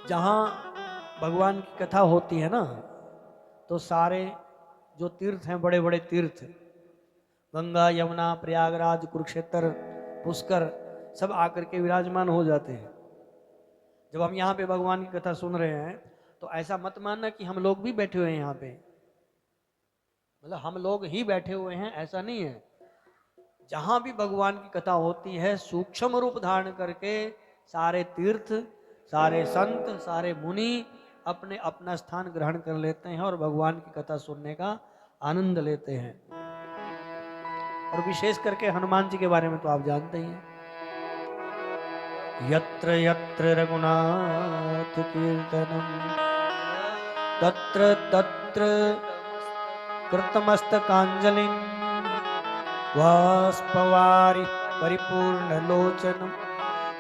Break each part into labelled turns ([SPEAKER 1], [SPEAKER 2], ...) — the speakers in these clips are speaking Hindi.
[SPEAKER 1] जहाँ भगवान की कथा होती है ना, तो सारे जो तीर्थ हैं, बड़े बड़े तीर्थ, गंगा, यमुना, प्रयागराज, कुरुक्षेत्र, पुष्कर, सब आकर के विराजमान हो जाते हैं। जब हम यहाँ पे भगवान की कथा सुन रहे हैं तो ऐसा मत मानना कि हम लोग भी बैठे हुए हैं यहाँ पे, मतलब हम लोग ही बैठे हुए हैं, ऐसा नहीं है। जहां भी भगवान की कथा होती है, सूक्ष्म रूप धारण करके सारे तीर्थ, सारे संत, सारे मुनि अपने अपना स्थान ग्रहण कर लेते हैं और भगवान की कथा सुनने का आनंद लेते हैं। और विशेष करके हनुमान जी के बारे में तो आप जानते ही हैं। यत्र यत्र रघुनाथ कीर्तनम तत्र तत्र कृतमस्तकांजलिं वाष्पवारि परिपूर्णलोचनं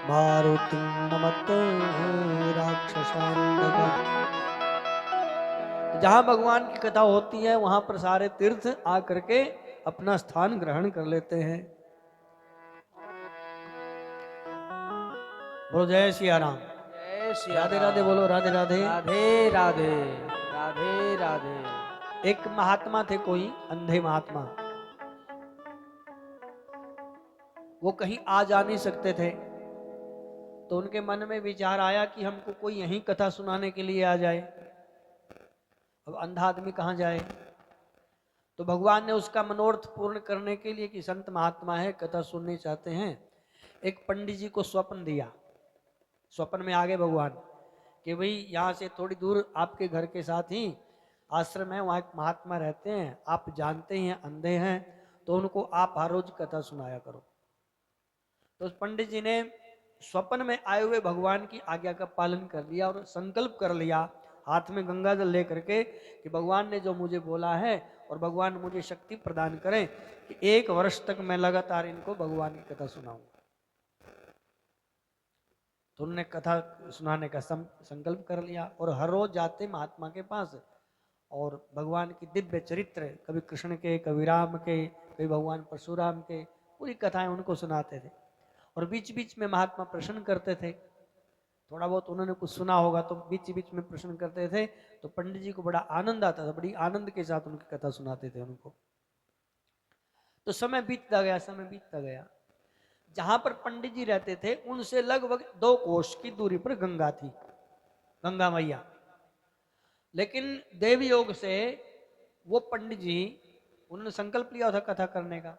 [SPEAKER 1] मारुतिं नमत राक्षसान्तकम्। जहाँ भगवान की कथा होती है वहां पर सारे तीर्थ आकर के अपना स्थान ग्रहण कर लेते हैं। बोलो जय सिया राम।
[SPEAKER 2] जय श्री
[SPEAKER 1] राधे राधे बोलो, राधे राधे।
[SPEAKER 2] राधे राधे राधे राधे।
[SPEAKER 1] एक महात्मा थे, कोई अंधे महात्मा, वो कहीं आ जा नहीं सकते थे। तो उनके मन में विचार आया कि हमको कोई यहीं कथा सुनाने के लिए आ जाए। अब अंधा आदमी कहाँ जाए? तो भगवान ने उसका मनोरथ पूर्ण करने के लिए, कि संत महात्मा है, कथा सुननी चाहते हैं, एक पंडित जी को स्वप्न दिया। स्वप्न में आ गए भगवान कि भाई यहाँ से थोड़ी दूर आपके घर के साथ ही आश्रम है, वहाँ एक महात्मा रहते हैं, आप जानते हैं, अंधे हैं, तो उनको आप हर रोज कथा सुनाया करो। तो उस पंडित जी ने स्वप्न में आए हुए भगवान की आज्ञा का पालन कर लिया और संकल्प कर लिया, हाथ में गंगा जल लेकर के, कि भगवान ने जो मुझे बोला है और भगवान मुझे शक्ति प्रदान करें कि 1 वर्ष तक मैं लगातार इनको भगवान की कथा सुनाऊंगा। तो उन्होंने कथा सुनाने का संकल्प कर लिया और हर रोज जाते महात्मा के पास और भगवान की दिव्य चरित्र, कभी कृष्ण के, कभी राम के, कभी भगवान परशुराम के, पूरी कथाएं उनको सुनाते थे। और बीच बीच में महात्मा प्रश्न करते थे, थोड़ा बहुत उन्होंने कुछ सुना होगा तो बीच बीच में प्रश्न करते थे। तो पंडित जी को बड़ा आनंद आता था, बड़ी आनंद के साथ उनकी कथा सुनाते थे उनको। तो समय बीतता गया, समय बीतता गया। जहां पर पंडित जी रहते थे उनसे लगभग 2 कोस की दूरी पर गंगा थी, गंगा मैया। लेकिन देव योग से वो पंडित जी, उन्होंने संकल्प लिया था कथा करने का।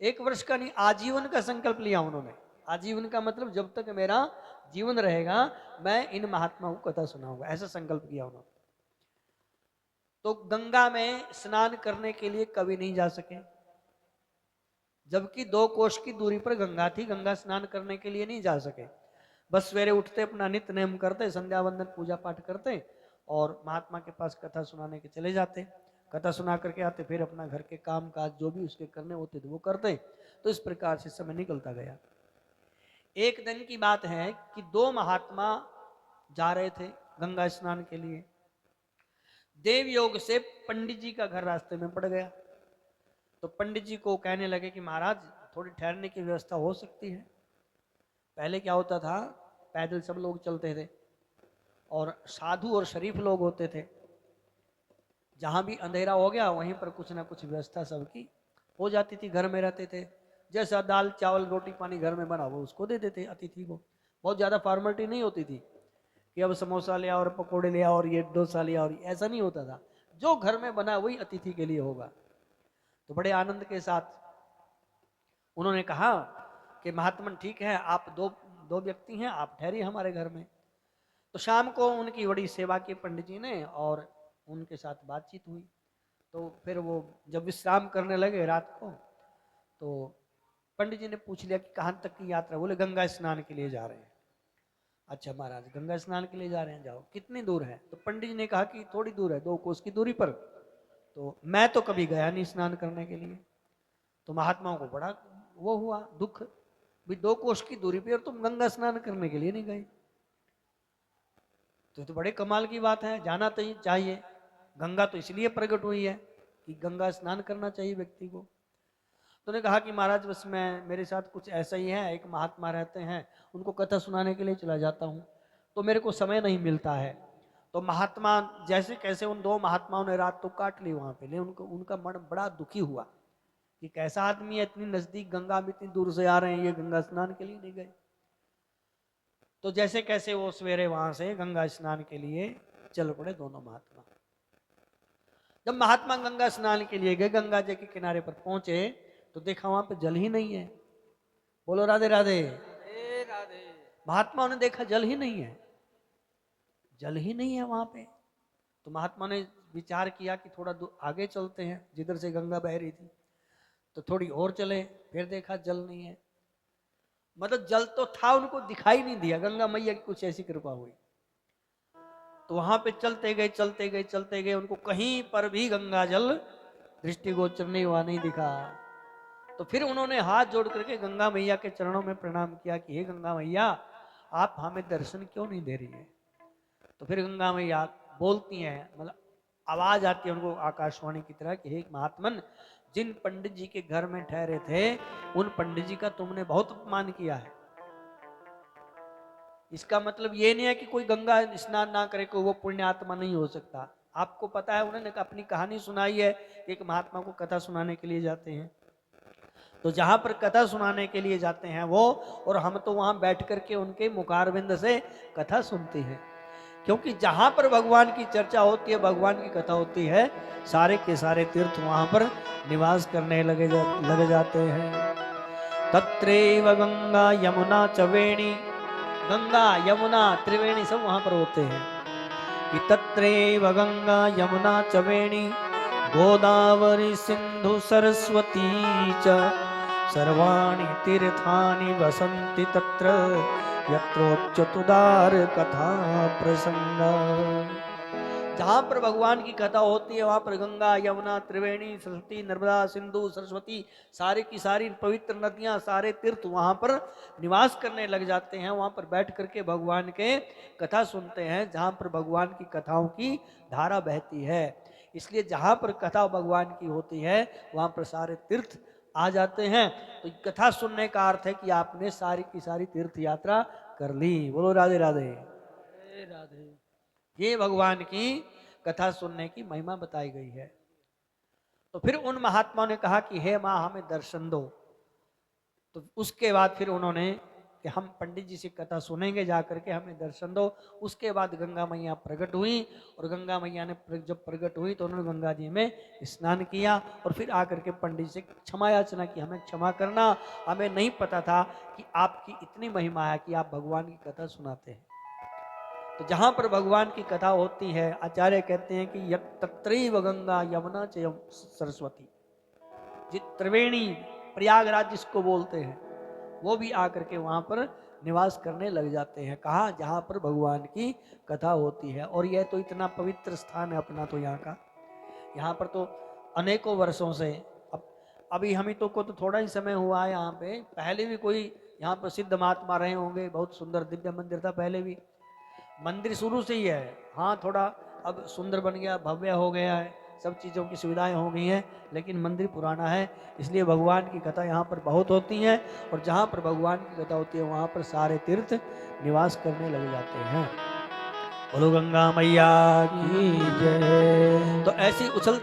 [SPEAKER 1] 1 वर्ष का नहीं, आजीवन का संकल्प लिया उन्होंने। आजीवन का मतलब जब तक मेरा जीवन रहेगा मैं इन महात्माओं को कथा सुनाऊंगा, ऐसा संकल्प किया उन्होंने। तो गंगा में स्नान करने के लिए कभी नहीं जा सके, जबकि 2 कोस की दूरी पर गंगा थी, गंगा स्नान करने के लिए नहीं जा सके। बस सवेरे उठते अपना नित्य नेम करते, संध्या वंदन पूजा पाठ करते और महात्मा के पास कथा सुनाने के चले जाते। कथा सुना करके आते, फिर अपना घर के काम काज जो भी उसके करने होते थे वो करते। तो इस प्रकार से समय निकलता गया। एक दिन की बात है कि 2 महात्मा जा रहे थे गंगा स्नान के लिए। देव योग से पंडित जी का घर रास्ते में पड़ गया। तो पंडित जी को कहने लगे कि महाराज थोड़ी ठहरने की व्यवस्था हो सकती है। पहले क्या होता था, पैदल सब लोग चलते थे और साधु और शरीफ लोग होते थे। जहां भी अंधेरा हो गया वहीं पर कुछ ना कुछ व्यवस्था सबकी हो जाती थी। घर में रहते थे, जैसा दाल चावल रोटी पानी घर में बना वो उसको दे देते अतिथि को। बहुत ज़्यादा फॉर्मेलिटी नहीं होती थी कि अब समोसा लिया और पकौड़े लिया और ये डोसा लिया, और ऐसा नहीं होता था। जो घर में बना वही अतिथि के लिए होगा। तो बड़े आनंद के साथ उन्होंने कहा कि महात्मन ठीक है, आप दो दो व्यक्ति हैं, आप ठहरिए हमारे घर में। तो शाम को उनकी बड़ी सेवा की पंडित जी ने और उनके साथ बातचीत हुई। तो फिर वो जब विश्राम करने लगे रात को, तो पंडित जी ने पूछ लिया कि कहाँ तक की यात्रा? बोले गंगा स्नान के लिए जा रहे हैं। अच्छा महाराज, गंगा स्नान के लिए जा रहे हैं, जाओ। कितनी दूर है? तो पंडित जी ने कहा कि थोड़ी दूर है, 2 कोस की दूरी पर। तो मैं तो कभी गया नहीं स्नान करने के लिए। तो महात्माओं को बड़ा वो हुआ, दुख, भी 2 कोस की दूरी पर और तुम गंगा स्नान करने के लिए नहीं गए। तो बड़े कमाल की बात है, जाना तो चाहिए। गंगा तो इसलिए प्रकट हुई है कि गंगा स्नान करना चाहिए व्यक्ति को। तो ने कहा कि महाराज बस मैं, मेरे साथ कुछ ऐसा ही है, एक महात्मा रहते हैं, उनको कथा सुनाने के लिए चला जाता हूँ। तो मेरे को समय नहीं मिलता है। तो महात्मा जैसे कैसे उन दो महात्माओं ने रात तो काट ली वहां पे, लेकिन उनको उनका मन बड़ा दुखी हुआ कि कैसा आदमी है, इतनी नजदीक गंगा में इतनी दूर से आ रहे हैं, ये गंगा स्नान के लिए नहीं गए। तो जैसे कैसे वो सवेरे वहां से गंगा स्नान के लिए चल पड़े दोनों महात्मा। जब महात्मा गंगा स्नान के लिए गए, गंगा जी के किनारे पर पहुंचे तो देखा वहां पे जल ही नहीं है। बोलो राधे राधे।
[SPEAKER 2] राधे राधे।
[SPEAKER 1] महात्माओं ने देखा जल ही नहीं है, जल ही नहीं है वहां पे। तो महात्मा ने विचार किया कि थोड़ा आगे चलते हैं, जिधर से गंगा बह रही थी। तो थोड़ी और चले, फिर देखा जल नहीं है। मतलब जल तो था, उनको दिखाई नहीं दिया। गंगा मैया की कुछ ऐसी कृपा हुई। तो वहां पे चलते गए चलते गए चलते गए, उनको कहीं पर भी गंगा जल दृष्टिगोचर नहीं हुआ, नहीं दिखा। तो फिर उन्होंने हाथ जोड़ करके गंगा मैया के चरणों में प्रणाम किया कि हे गंगा मैया, आप हमें दर्शन क्यों नहीं दे रही है। तो फिर गंगा मैया बोलती हैं, मतलब आवाज आती है उनको आकाशवाणी की तरह कि हे महात्मन, जिन पंडित जी के घर में ठहरे थे उन पंडित जी का तुमने बहुत अपमान किया है। इसका मतलब ये नहीं है कि कोई गंगा स्नान ना करे कोई वो पुण्य आत्मा नहीं हो सकता। आपको पता है, उन्होंने अपनी कहानी सुनाई है कि एक महात्मा को कथा सुनाने के लिए जाते हैं। तो जहां पर कथा सुनाने के लिए जाते हैं वो, और हम तो वहां बैठ करके उनके मुखारविंद से कथा सुनते हैं। क्योंकि जहां पर भगवान की चर्चा होती है, भगवान की कथा होती है, सारे के सारे तीर्थ वहां पर निवास करने लगे जाते हैं। तत्रैव गंगा यमुना चवेणी, गंगा यमुना त्रिवेणी सब वहां पर होते हैं कि तत्रैव गंगा यमुना चवेणी गोदावरी सिंधु सरस्वती च सर्वाणि तीर्थानि वसन्ति तत्र यत्रोच्चतुदार कथा प्रसंग। जहां पर भगवान की कथा होती है वहां पर गंगा यमुना त्रिवेणी सरस्वती नर्मदा सिंधु सरस्वती सारी की सारी पवित्र नदियां सारे तीर्थ वहां पर निवास करने लग जाते हैं। वहां पर बैठ करके भगवान के कथा सुनते हैं, जहां पर भगवान की कथाओं की धारा बहती है। इसलिए जहां पर कथा भगवान की होती है वहां पर सारे तीर्थ आ जाते हैं। तो कथा सुनने का अर्थ है कि आपने सारी की सारी तीर्थ यात्रा कर ली। बोलो राधे राधे।
[SPEAKER 2] राधे राधे।
[SPEAKER 1] ये भगवान की कथा सुनने की महिमा बताई गई है। तो फिर उन महात्माओं ने कहा कि हे माँ हमें दर्शन दो। तो उसके बाद फिर उन्होंने कि हम पंडित जी से कथा सुनेंगे, जाकर के हमें दर्शन दो। उसके बाद गंगा मैया प्रकट हुई, और गंगा मैया ने जब प्रकट हुई तो उन्होंने गंगा जी में स्नान किया, और फिर आकर के पंडित से क्षमा याचना की, हमें क्षमा करना, हमें नहीं पता था कि आपकी इतनी महिमा है कि आप भगवान की कथा सुनाते हैं। तो जहां पर भगवान की कथा होती है, आचार्य कहते हैं कि तत्रैव गंगा यमुना च सरस्वती, त्रिवेणी प्रयागराज जिसको बोलते हैं, वो भी आकर के वहां पर निवास करने लग जाते हैं। कहा जहां पर भगवान की कथा होती है। और यह तो इतना पवित्र स्थान है अपना तो यहाँ का, यहाँ पर तो अनेकों वर्षों से, अब अभी हम ही तो को तो थोड़ा ही समय हुआ है यहाँ पे, पहले भी कोई यहाँ पर सिद्ध महात्मा रहे होंगे। बहुत सुंदर दिव्य मंदिर था पहले भी, मंदिर शुरू से ही है। हाँ थोड़ा अब सुंदर बन गया, भव्य हो गया है, सब चीज़ों की सुविधाएं हो गई हैं, लेकिन मंदिर पुराना है। इसलिए भगवान की कथा यहाँ पर बहुत होती है, और जहाँ पर भगवान की कथा होती है वहाँ पर सारे तीर्थ निवास करने लग जाते हैं। बोलो गंगा मैया की जय। तो ऐसी उछल